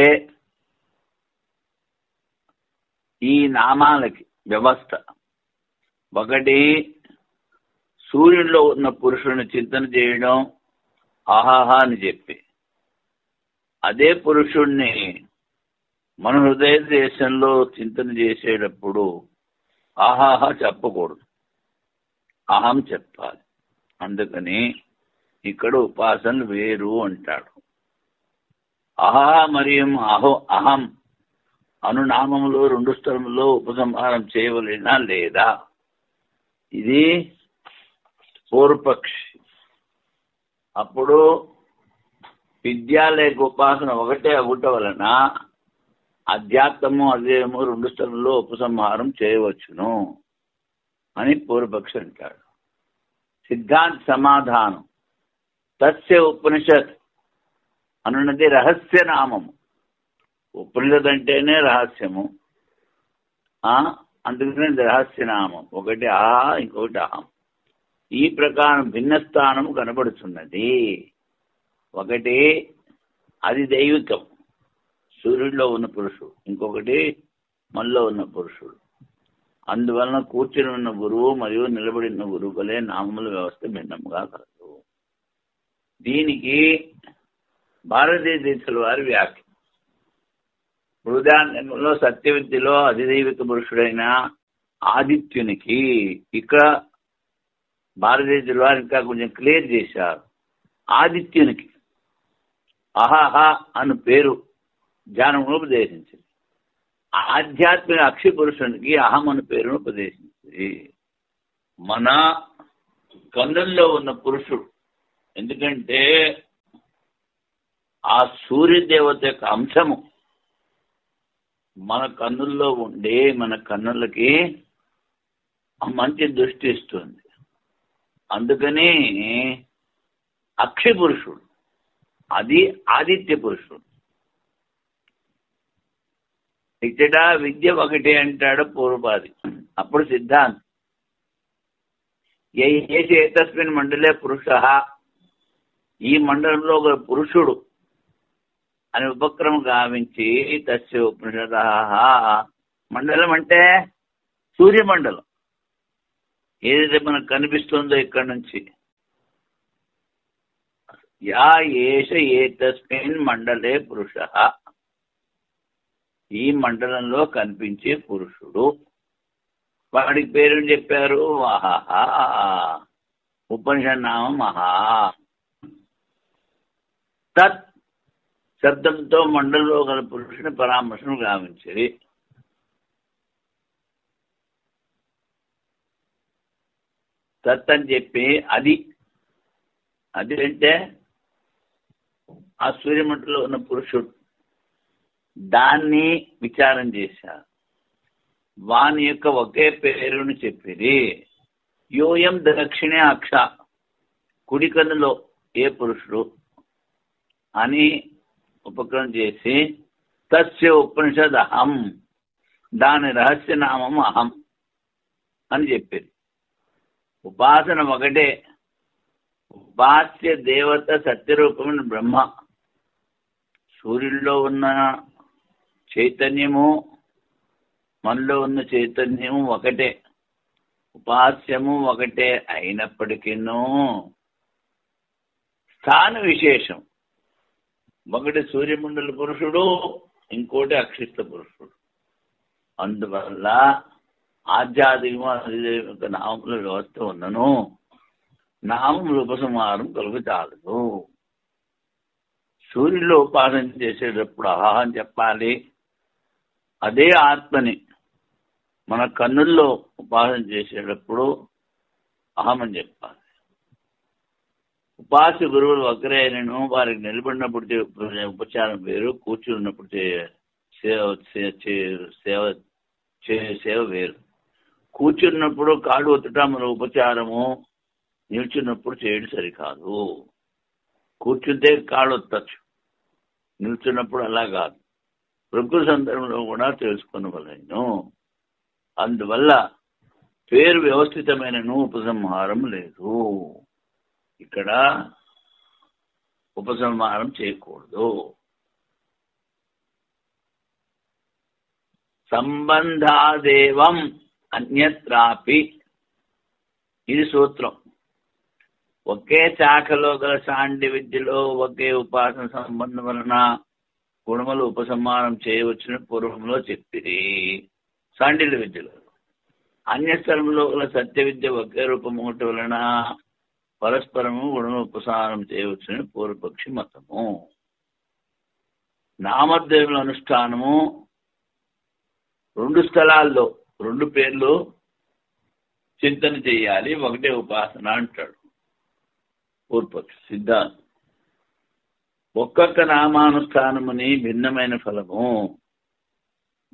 ఈ నామాలకి వ్యవస్థ ఒకటి సూర్యుడిలో ఉన్న పురుషుని చింతన చేయడం ఆహాహ అని చెప్పి, అదే పురుషుణ్ణి మన హృదయ దేశంలో చింతన చేసేటప్పుడు ఆహాహ చెప్పకూడదు, అహం చెప్పాలి. అందుకని ఇక్కడ ఉపాసనలు వేరు అంటాడు. అహహ మరియు అహం అను నామములో 2 స్థలములో ఉపసంహారం చేయవలేనా లేదా? ఇది పూర్వపక్షి. అప్పుడు విద్యాలయ ఉపాసన ఒకటే అగుట వలన అధ్యాత్మము అధ్యయము 2 స్థలంలో ఉపసంహారం చేయవచ్చును అని పూర్వపక్షి అంటాడు. సిద్ధాంత సమాధానం, తస్య ఉపనిషత్ అనున్నది రహస్య నామము. ఉపనిషత్ అంటేనే రహస్యము, అందుకనే రహస్య నామం. ఒకటి ఆహా, ఇంకొకటి అహం. ఈ ప్రకారం భిన్న స్థానం కనబడుతున్నది. ఒకటి అది దైవికం, సూర్యుడిలో ఉన్న పురుషుడు, ఇంకొకటి మనలో ఉన్న పురుషుడు. అందువలన కూర్చుని ఉన్న గురువు మరియు నిలబడి ఉన్న గురువులే నామముల వ్యవస్థ భిన్నంగా కలదు. దీనికి భారతీయ దేశాల వారి వ్యాఖ్య. బృహదారణ్యంలో సత్యవిద్యలో అధిదైవిక పురుషుడైన ఆదిత్యునికి ఇక్కడ భారతదేశ వారు ఇంకా కొంచెం క్లియర్ చేశారు. ఆదిత్యునికి అహహ అను పేరు ధ్యానమును ఉపదేశించింది. ఆధ్యాత్మిక అక్షి పురుషునికి అహం అను పేరును ఉపదేశించింది. మన కన్నుల్లో ఉన్న పురుషుడు, ఎందుకంటే ఆ సూర్యదేవత యొక్క అంశము మన కన్నుల్లో ఉండి మన కన్నులకి మంచి దృష్టి ఇస్తుంది. అందుకని అక్షి పురుషుడు, అది ఆదిత్య పురుషుడు. ఇక్కడ విద్య ఒకటే అంటాడు పూర్వపాది. అప్పుడు సిద్ధాంతం ఏతస్మిన్ మండలే పురుష, ఈ మండలంలో ఒక పురుషుడు అని ఉపక్రమం గావించి తస్య ఉపనిషద. మండలం అంటే సూర్యమండలం, ఏదైతే మనకు కనిపిస్తుందో ఇక్కడి నుంచి. యా ఏష ఏతస్మిన్ మండలే పురుష, ఈ మండలంలో కనిపించే పురుషుడు. వాడికి పేరు చెప్పారు మహా, ఉపనిషద్ నామం మహా. తత్ శబ్దంతో మండలంలో గల పురుషుని పరామర్శను గావించేది. తత్ అని చెప్పి అది అంటే ఆ సూర్యమంటలో ఉన్న పురుషుడు, దాన్ని విచారం చేశారు. వాని యొక్క ఒకే పేరుని చెప్పిది. యోయం దక్షిణే అక్ష, కుడి కన్నులో ఏ పురుషుడు అని ఉపక్రమం చేసి తస్య ఉపనిషద్ అహం, దాని రహస్య నామం అహం అని చెప్పేది. ఉపాసన ఒకటే, ఉపాస్య దేవత సత్యరూపమైన బ్రహ్మ. సూర్యుల్లో ఉన్న చైతన్యము మనలో ఉన్న చైతన్యము ఒకటే, ఉపాస్యము ఒకటే అయినప్పటికీను స్థాన విశేషం. ఒకటి సూర్యమండల పురుషుడు, ఇంకోటి అక్షిష్ట పురుషుడు. అందువల్ల ఆధ్యాత్మిక నామముల వ్యవస్థ ఉన్నను నామముల ఉపసంహారం కలుగు చాలదు. సూర్యుల్లో ఉపాసన చేసేటప్పుడు అహం అని చెప్పాలి. అదే ఆత్మని మన కన్నుల్లో ఉపాసన చేసేటప్పుడు అహం అని చెప్పాలి. ఉపాస్య గురువులు ఒకరే అయినను వారికి నిలబడినప్పుడు ఉపచారం వేరు, కూర్చున్నప్పుడు సేవ వేరు. కూర్చున్నప్పుడు కాళ్ళు ఒత్తుట మన ఉపచారము, నిల్చున్నప్పుడు చేయడం సరికాదు. కూర్చుంటే కాళ్ళు ఒత్తచ్చు, నిల్చున్నప్పుడు అలా కాదు. ప్రకృతి సందర్భంలో కూడా తెలుసుకునవలేను. అందువల్ల పేరు వ్యవస్థితమైన ఉపసంహారం లేదు. ఇక్కడ ఉపసంహారం చేయకూడదు. సంబంధాదేవం అన్యత్రాపి, ఇది సూత్రం. ఒకే శాఖలో గల సాండి విద్యలో ఒకే ఉపాసన సంబంధం వలన గుణములు ఉపసంహారం చేయవచ్చుని పూర్వంలో చెప్పిరి. సాండిల్య విద్యలో అన్యస్థలంలో గల సత్య విద్య ఒకే రూపం ఒకటి వలన పరస్పరము గుణములు ఉపసంహారం చేయవచ్చుని పూర్వపక్షి మతము. నామద్వయముల అనుష్ఠానము రెండు స్థలాల్లో రెండు పేర్లు చింతన చేయాలి, ఒకటే ఉపాసన అంటాడు పూర్వపక్షి సిద్ధాంతం. ఒక్కొక్క నామానుష్ఠానముని భిన్నమైన ఫలము.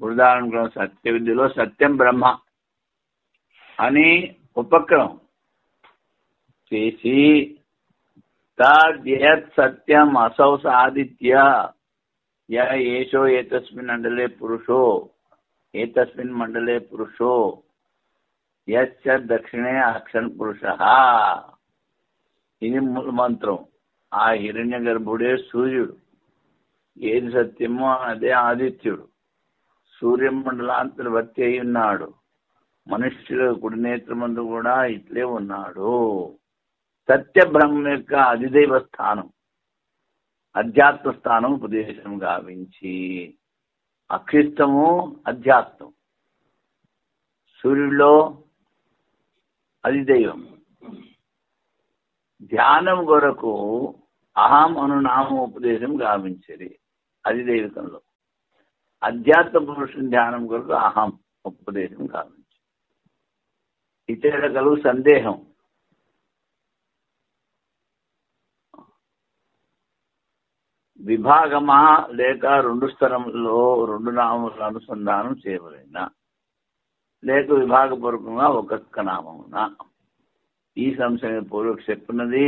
ఉదాహరణకు సత్య విద్యలో సత్యం బ్రహ్మ అని ఉపక్రమం చేసి తద్యత్ సత్యం అసౌ సాదిత్య ఏషో ఏతస్మిన్ మండలే పురుషో, ఏతస్మిన్ మండలే పురుషో యశ్చ దక్షిణే అక్షన్ పురుష. ఇది మూల మంత్రం. ఆ హిరణ్య గర్భుడే సూర్యుడు, ఏది సత్యమో అదే ఆదిత్యుడు. సూర్యమండలాంతర్వర్తి అయి ఉన్నాడు. మనుష్యుల కుడి నేత్రమందు కూడా ఇట్లే ఉన్నాడు. సత్య బ్రహ్మ యొక్క అధిదైవ స్థానం, అధ్యాత్మ స్థానం ఉపదేశం గావించి, అక్షిష్టము అధ్యాత్మం, సూర్యుడిలో అధిదైవం. ధ్యానం కొరకు అహం అను నామం ఉపదేశం గావించేది అధిదైవికంలో. అధ్యాత్మ పురుషుని ధ్యానం కొరకు అహం ఉపదేశం గావించి. ఇతర కలుగు సందేహం. విభాగమా లేక రెండు స్థలంలో రెండు నామముల అనుసంధానం చేయవలెనా, లేక విభాగపూర్వకంగా ఒక్కొక్క నామమున. ఈ సంశయం పూర్వక చెప్పున్నది.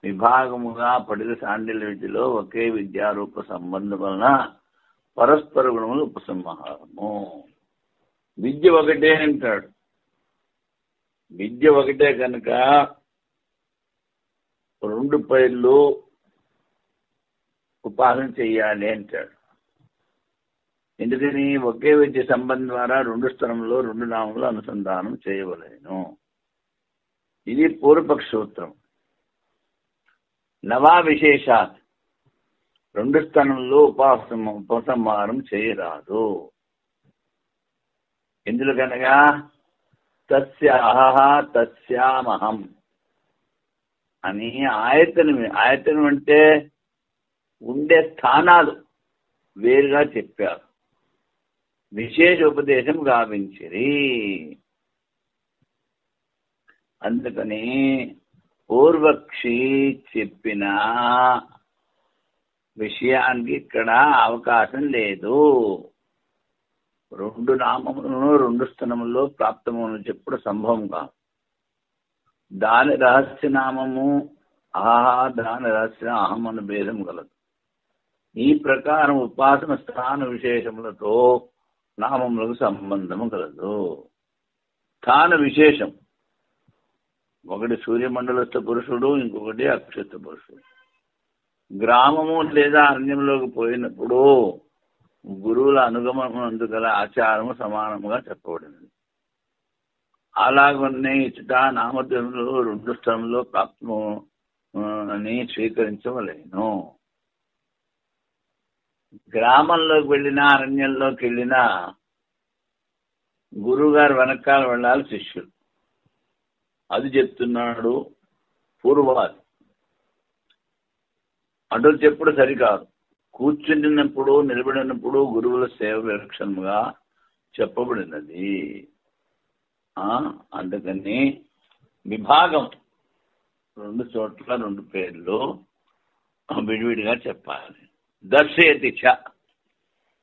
విభాగముగా పడిన సాండిల్య విద్యలో ఒకే విద్యారూప సంబంధం వలన పరస్పర గుణములు ఉపసంహారము. విద్య ఒకటే అంటాడు. విద్య ఒకటే కనుక రెండు పేర్లు ఉపాసన చెయ్యాలి అంటాడు. ఎందుకని? ఒకే విద్య సంబంధం ద్వారా రెండు స్థలంలో రెండు నామములు అనుసంధానం చేయవలేను. ఇది పూర్వపక్ష సూత్రం. నవా విశేషాత్, రెండు స్థలంలో ఉపసంహారం చేయరాదు. ఎందుకనగా తస్య అహహ తస్యామహం అని ఆయతనం అంటే ఉండే స్థానాలు వేరుగా చెప్పారు. విశేష ఉపదేశం గావించిరి. అందుకని పూర్వక్షి చెప్పిన విషయానికి ఇక్కడ అవకాశం లేదు. రెండు నామములను రెండు స్థలముల్లో ప్రాప్తమును చెప్పుడు సంభవం కాదు. దాని రహస్యనామము ఆహా, దాని రహస్య అహం అను భేదం గలదు. ఈ ప్రకారం ఉపాసన స్థాన విశేషములతో నామములకు సంబంధము కలదు. స్థాన విశేషం ఒకటి సూర్యమండలస్థ పురుషుడు, ఇంకొకటి అక్షత పురుషుడు. గ్రామము లేదా అరణ్యంలోకి పోయినప్పుడు గురువుల అనుగమనందు గల ఆచారము సమానముగా చెప్పబడింది. అలాగనే ఇచ్చట నామధేయులు రెండు స్థలంలో ప్రాప్తము అని స్వీకరించవలేను. గ్రామంలోకి వెళ్ళినా అరణ్యంలోకి వెళ్ళినా గురువుగారు వెనకాల వెళ్ళాలి శిష్యులు. అది చెప్తున్నాడు పూర్వాది. అటు చెప్పుడు సరికాదు. కూర్చుంటున్నప్పుడు నిలబడినప్పుడు గురువుల సేవ విలక్షణముగా చెప్పబడినది. అందుకని విభాగం రెండు చోట్ల రెండు పేర్లు విడివిడిగా చెప్పాలి. దర్శయతి చ,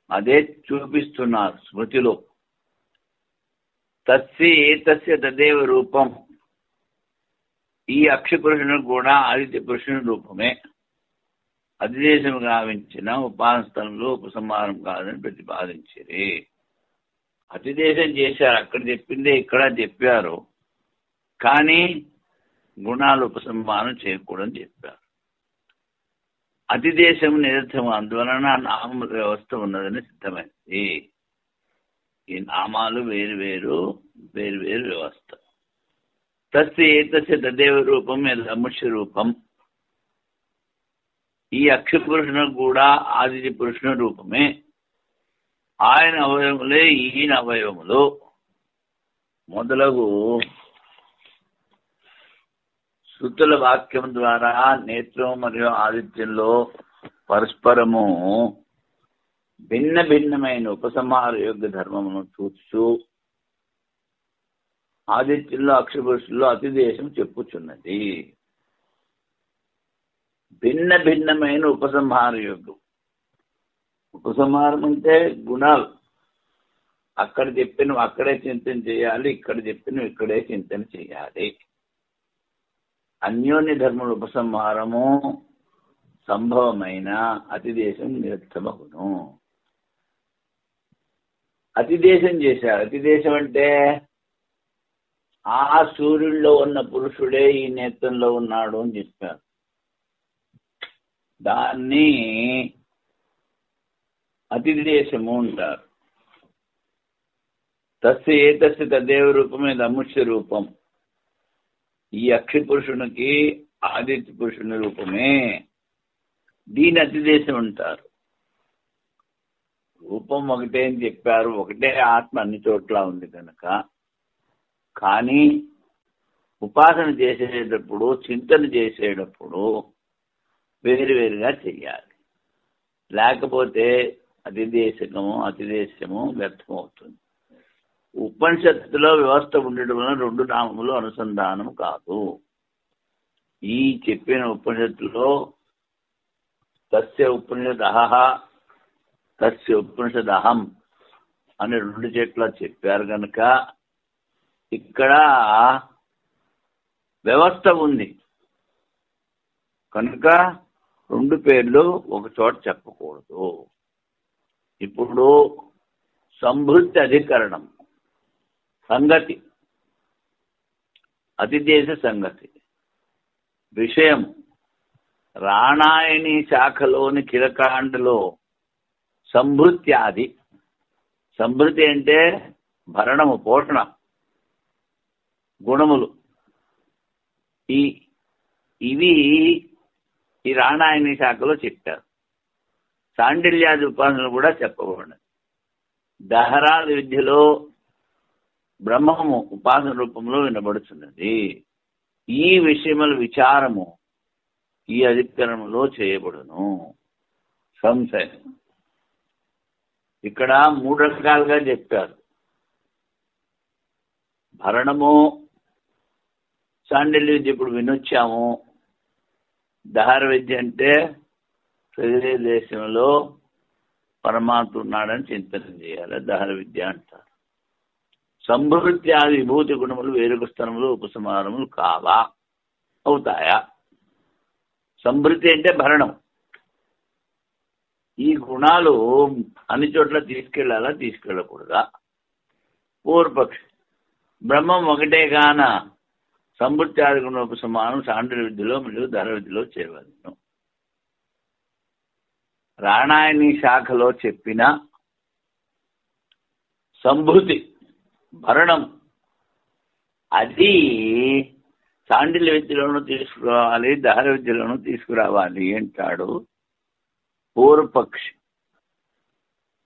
అదే చూపిస్తున్నారు స్మృతిలో. తస్య తదేవ రూపం, ఈ అక్షపురుషుని కూడా ఆదిత్య పురుషుని రూపమే. అధిదేశం గావించిన ఉపాసన స్థలంలో ఉపసంహారం కాదని ప్రతిపాదించిరి. అతిదేశం చేశారు, అక్కడ చెప్పిందే ఇక్కడ చెప్పారు, కానీ గుణాలు ఉపసంహారం చేయకూడదని చెప్పారు. అతిదేశం నిరర్థం, అందువలన నామ వ్యవస్థ ఉన్నదని సిద్ధమైంది. ఈ నామాలు వేరు వేరు వ్యవస్థ. తస్య తదేవ రూపం అముష్య రూపం, ఈ అక్షపురుషునికి కూడా ఆదిత్య పురుషుని రూపమే. ఆయన అవయవములే ఈయన అవయవములు మొదలగు శృతుల వాక్యం ద్వారా నేత్రం మరియు ఆదిత్యంలో పరస్పరము భిన్న భిన్నమైన ఉపసంహార యోగ్య ధర్మమును చూస్తూ ఆదిత్యంలో అక్షపురుషుల్లో అతిదేశం చెప్పుచున్నది. భిన్న భిన్నమైన ఉపసంహార యోగ్యం. ఉపసంహారం అంటే గుణాలు. అక్కడ చెప్పినవి అక్కడే చింతన చేయాలి, ఇక్కడ చెప్పినవి ఇక్కడే చింతన చేయాలి. అన్యోన్య ధర్మల ఉపసంహారము సంభవమైన అతిదేశం నిరర్థమగును. అతిదేశం చేశారు. అతిదేశం అంటే ఆ సూర్యుల్లో ఉన్న పురుషుడే ఈ నేత్రంలో ఉన్నాడు అని చెప్పారు. దాన్ని అతిదేశము అంటారు. తస్య తదేవ రూపమే అముష్య రూపం, ఈ అక్షి పురుషునికి ఆదిత్య పురుషుని రూపమే. దీని అతిదేశం అంటారు. రూపం ఒకటే అని చెప్పారు, ఒకటే ఆత్మ అన్ని చోట్ల ఉంది కనుక. కానీ ఉపాసన చేసేటప్పుడు, చింతన చేసేటప్పుడు వేరువేరుగా చెయ్యాలి. లేకపోతే అతిదేశము వ్యర్థమవుతుంది. ఉపనిషత్తులో వ్యవస్థ ఉండటం వలన రెండు నామములు అనుసంధానం కాదు. ఈ చెప్పిన ఉపనిషత్తులో తస్య ఉపనిషద్ అహహ, తస్య ఉపనిషద్ అహం అని రెండు చెట్ల చెప్పారు కనుక ఇక్కడ వ్యవస్థ ఉంది కనుక రెండు పేర్లు ఒక చోట చెప్పకూడదు. ఇప్పుడు సంభృతి అధికరణం సంగతి అతిదేశ సంగతి. విషయం రాణాయని శాఖలోని కిరకాండలో సంభృత్యాది. సంభృతి అంటే భరణము, పోషణ, గుణములు. ఇవి ఈ రాణాయని శాఖలో చెప్పారు. సాండిల్యాది ఉపాసనలు కూడా చెప్పబడినది. దహరాది విద్యలో బ్రహ్మము ఉపాసన రూపంలో వినబడుతున్నది. ఈ విషయముల విచారము ఈ అధికరణంలో చేయబడును. సంశయం ఇక్కడ 3 రకాలుగా చెప్పారు. భరణము, సాండిల్య విద్య ఇప్పుడు వినొచ్చాము. దహర విద్య అంటే శరీర దేశంలో పరమాత్మ ఉన్నాడని చింతన చేయాలి, దహర విద్య అంటారు. సంభృత్యాది విభూతి గుణములు వేరొక స్థలములు ఉపసంహారములు కావా, అవుతాయా? సంభృతి అంటే భరణం. ఈ గుణాలు అన్ని చోట్ల తీసుకెళ్లాలా, తీసుకెళ్ళకూడదా? పూర్వపక్షి బ్రహ్మం ఒకటే గాన సంభృత్యాది గుణ ఉపసంహారం సాండిల్య విద్యలో మరియు దహర విద్యలో చేయవలెను. రాణాయని శాఖలో చెప్పిన సంభృతి భరణం అది సాండిల్య విద్యలోనూ తీసుకురావాలి, దహర విద్యలోనూ తీసుకురావాలి అంటాడు పూర్వపక్షి.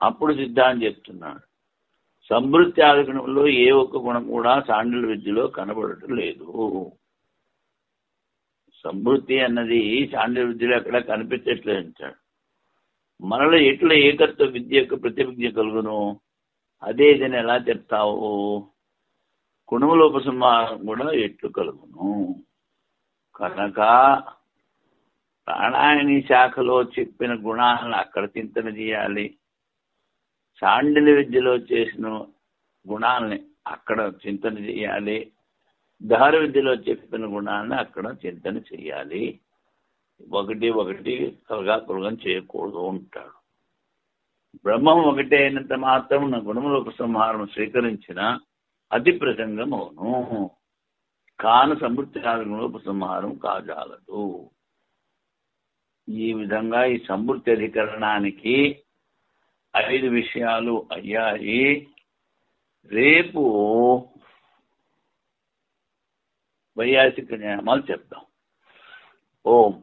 అప్పుడు సిద్ధాంతం చెప్తున్నాడు, సంభృత్యాది గుణంలో ఏ ఒక్క గుణం కూడా సాండిల్య విద్యలో కనబడటం లేదు. సంభృతి అన్నది సాండిల్య విద్యలో ఎక్కడ కనిపించట్లేదు అంటాడు. మనలో ఎట్లా ఏకత్వ విద్య యొక్క ప్రతివిజ్ఞ కలుగును, అదే ఇదని ఎలా చెప్తావు? గుణములోపసంహారం కూడా ఎట్లు కలుగును. కనుక ప్రాణాయని శాఖలో చెప్పిన గుణాలను అక్కడ చింతన చేయాలి, సాండిల్య విద్యలో చేసిన గుణాలని అక్కడ చింతన చేయాలి, దహర విద్యలో చెప్పిన గుణాలని అక్కడ చింతన చేయాలి. ఒకటి కలగాపులగం చేయకూడదు అంటాడు. బ్రహ్మం ఒకటే అయినంత మాత్రం నా గుణముల ఉపసంహారం స్వీకరించిన అతి ప్రసంగం అవును, కాను సంవృత్తి ఉపసంహారం కాజాలదు. ఈ విధంగా ఈ సంవృత్తి అధికరణానికి 5 విషయాలు అయ్యాయి. రేపు వైయాసిక నియమాలు చెప్తాం. ఓం